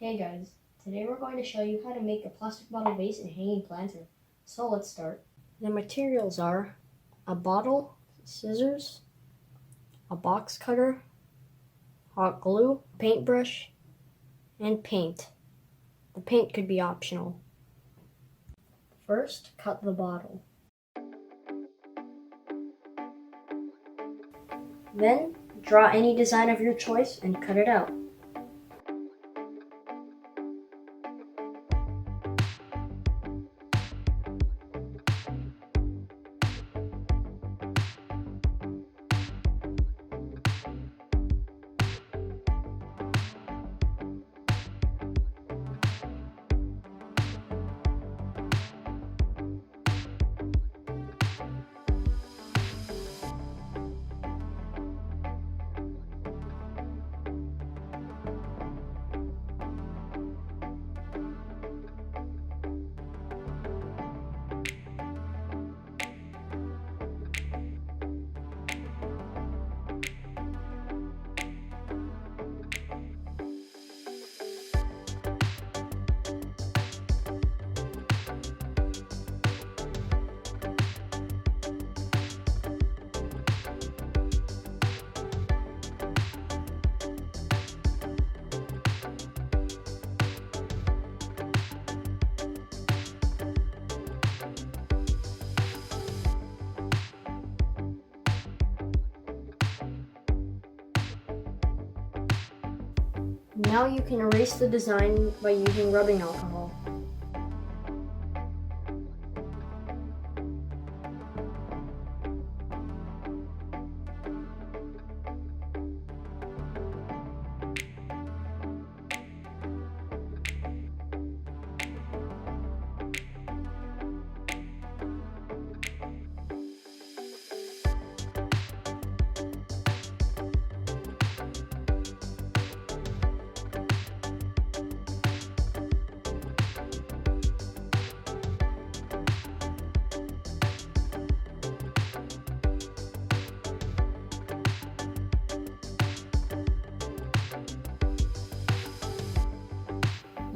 Hey guys, today we're going to show you how to make a plastic bottle vase and hanging planter. So let's start. The materials are a bottle, scissors, a box cutter, hot glue, paintbrush, and paint. The paint could be optional. First, cut the bottle. Then, draw any design of your choice and cut it out. Now you can erase the design by using rubbing alcohol.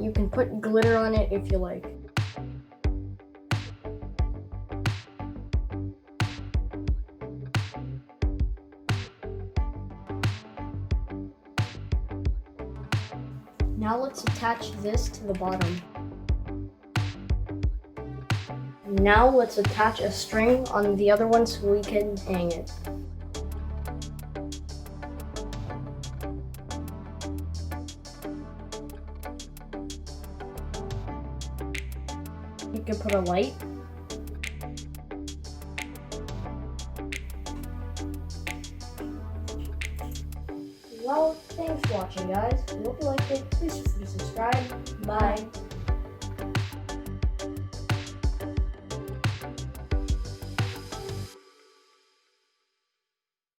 You can put glitter on it if you like. Now let's attach this to the bottom. Now let's attach a string on the other one so we can hang it. You can put a light. Well, thanks for watching, guys. I hope you liked it. Please subscribe. Bye.